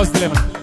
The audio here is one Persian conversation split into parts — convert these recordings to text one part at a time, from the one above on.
باز دل من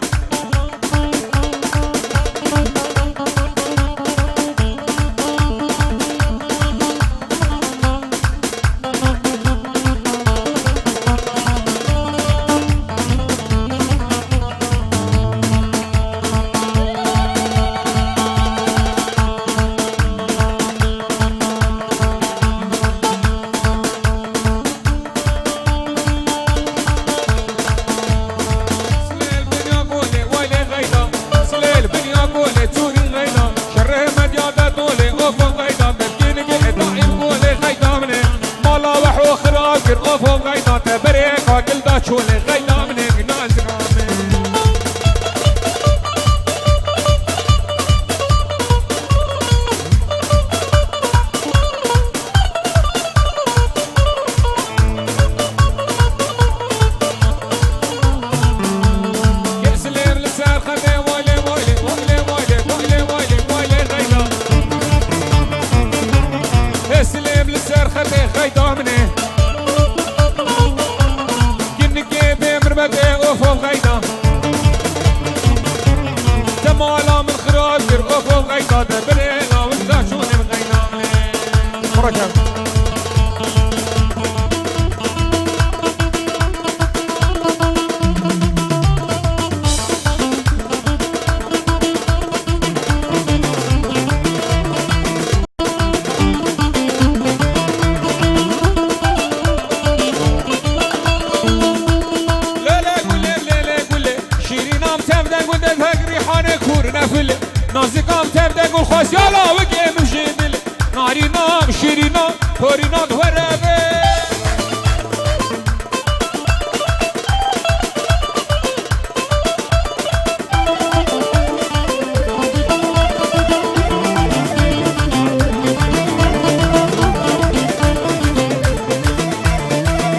نازکام تبدأ قول خواست يالا وقيم مجيبل نارينا مشيرينا هورينا دوربه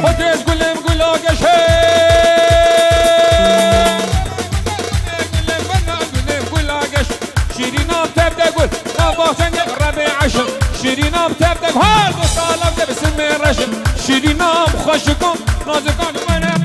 هديز قلم قلا قشه شیرینام تبدأ هر دو سالم ده بسم رشم شیرینام خوشکم نازکان منم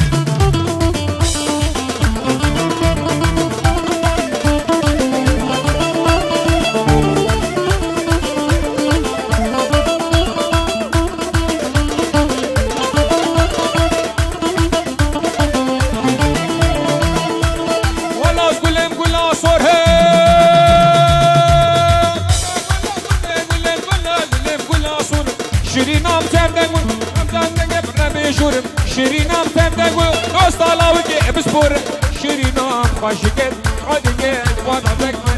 ولاز گلم گلا سره شیرینام تبدأ قول امدان برنامه جورم شیرینام تبدأ قول دوست علاوه بسپورم شیرینام خوشگل عادیه وانا بکمن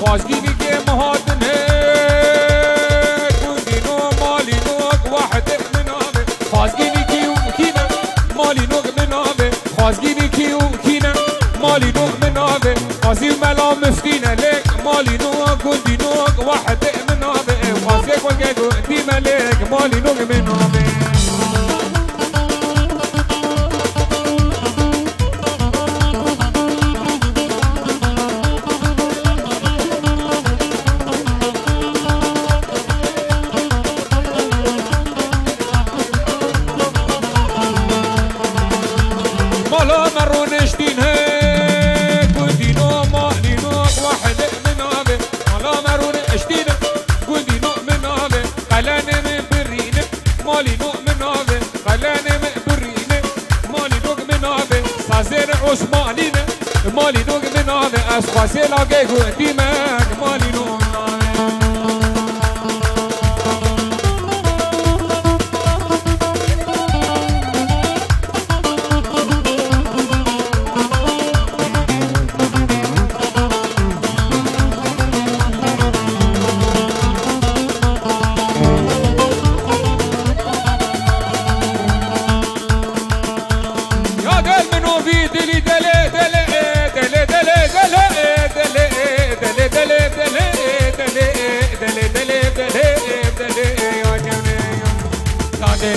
خوازگینی که مهاتنه خوازگینی کیو کینه مالی نوگ منابه خوازگینی کیو کینه مالی نوگ منابه خوازی ملا مفتینه لک مالی نوگ گندی نوگ واحد منابه خوازی کل دی ملک مالی نوگ منابه مالا مرونش دینه گندینو مالی نوگ واحد منابه مالا مرونش دینه گندینو منابه قلانه من برینه مالی نوگ منابه قلانه من برینه مالی نوگ منابه سازر عثمانینه مالی نوگ منابه از خواسته لاگه گندی من مالی نوگ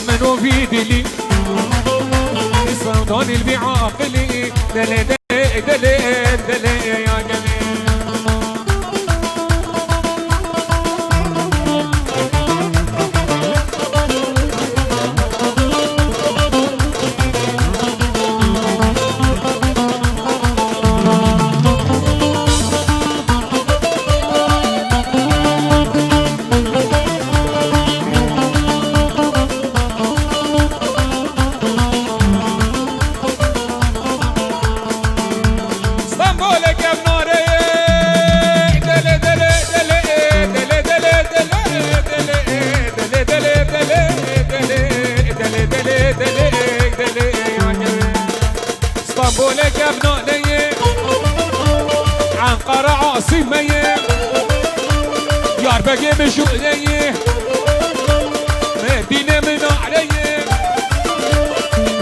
منو في دلي رمضان البيع عاقلي دلي دلي دلي دلي يا جميل اسطنبولك ابنائي عنقرة عاصمية دياربكر بشؤلية مدينة من علي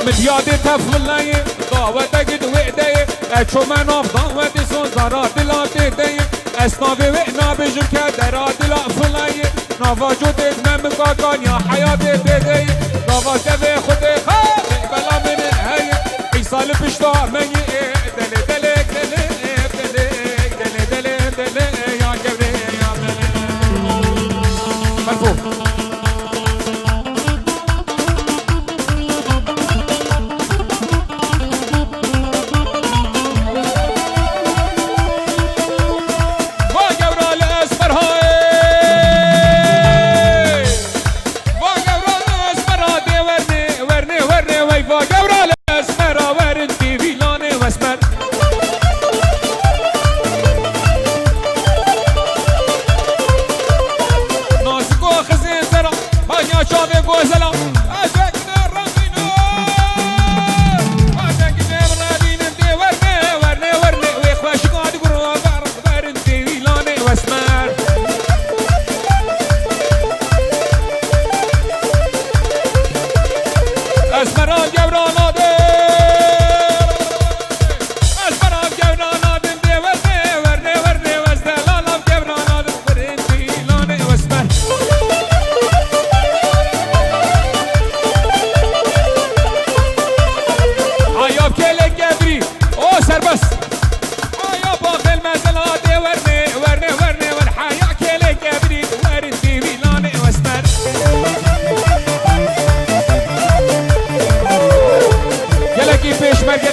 مديادة تفلي دعوتك دوئدي اشو مناف دعوتي سوزارات لاتيدي اسنافي وإنا بجركة درات لأفلي نافاجو تتمم كاكان يا حياتي تدي نافاج تبي خدي خابي بلا من الهي عيسى بشتا مني دلي دلي دلي دلي دلي دلي دلي يا جبري يا دلي مرفوع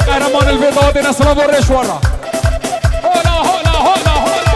قهرمان الفضاد نصر برش ورا هولا هولا هولا هولا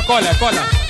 cola, cola.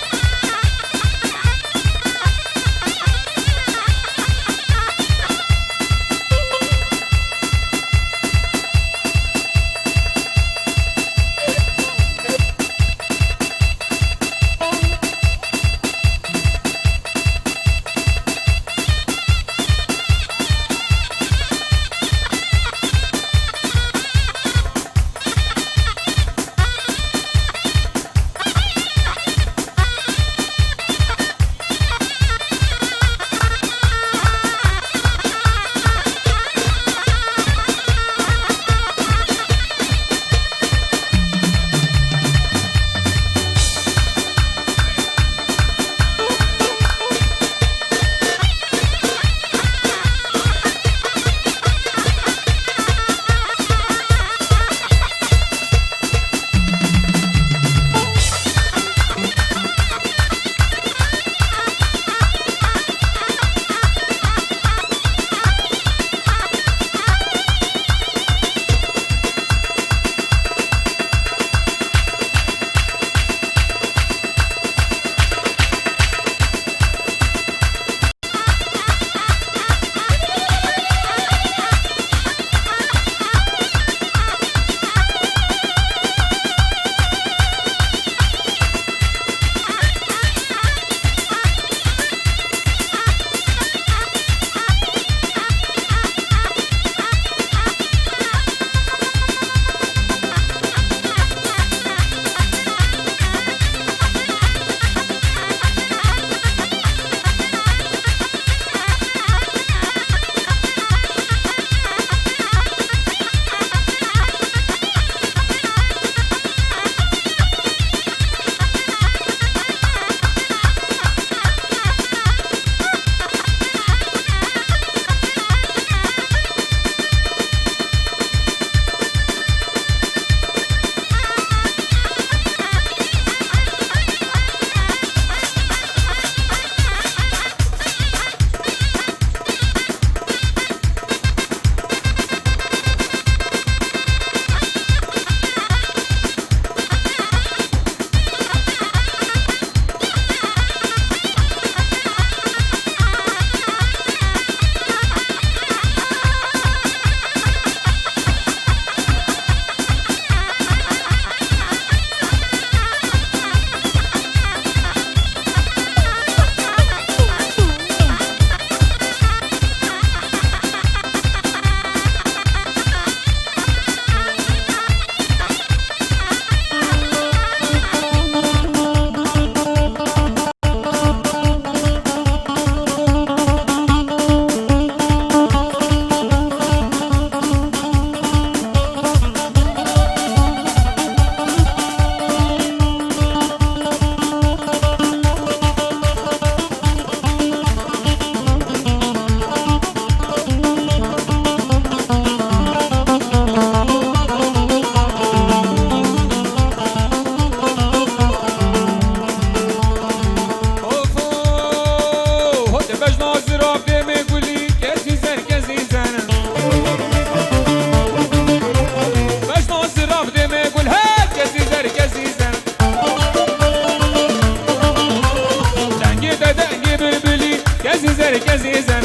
زن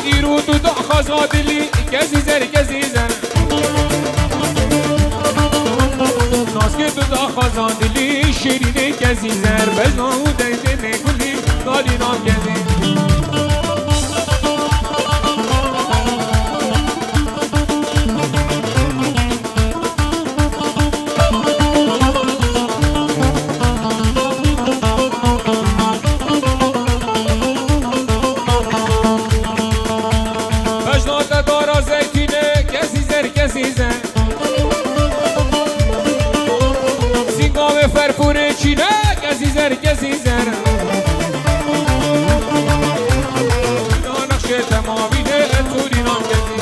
ایرو تو دا خزادلی کسی زن ناز که تو دا خزادلی شیرین کسی زن بزنو دیده نکلی دالی نام کسی فرفوره چینه کسی زر اینا نقشه تمامینه توری نام کسی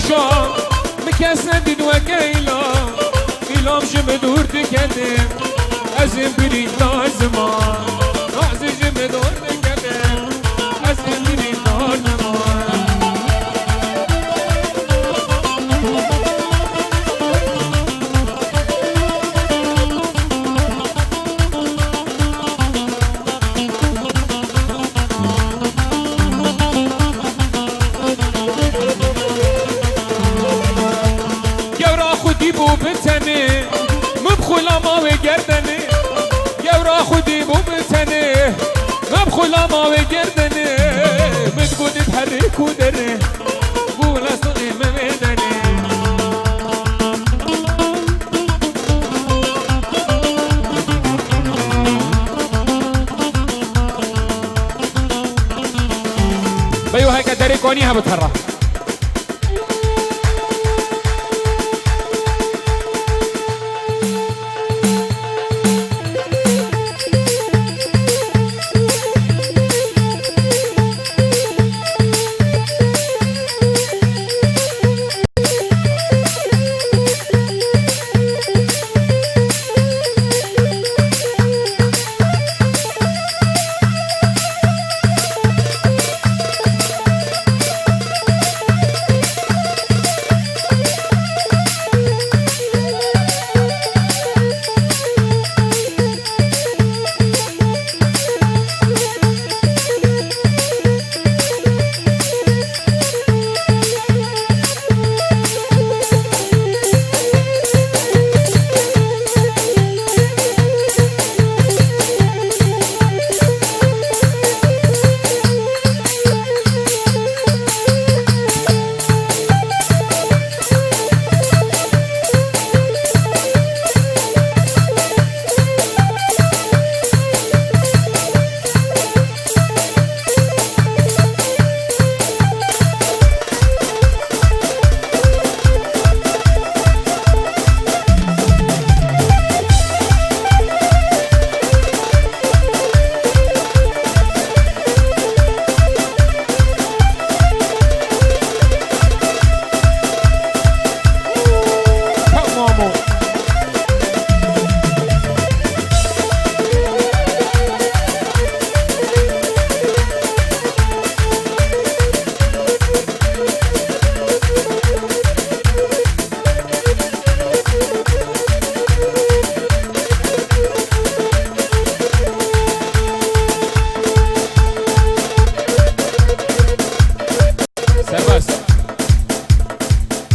شام مكسنا دين وكيلا إلام شمدور تكدم أزم بريد لازمان نعزي شمدور تكدم أزم بريد لازمان بو بتنه مبخولا ما وگردنه یورا خودی بو بتنه مبخولا ما وگردنه متقود تحرك ودره قول اصدقي ممدنه بيو هيك دري كونيها بتهرى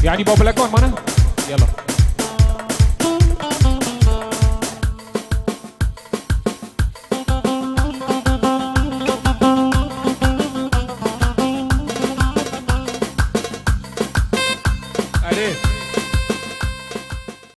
يعني بابا لكون مانا يلا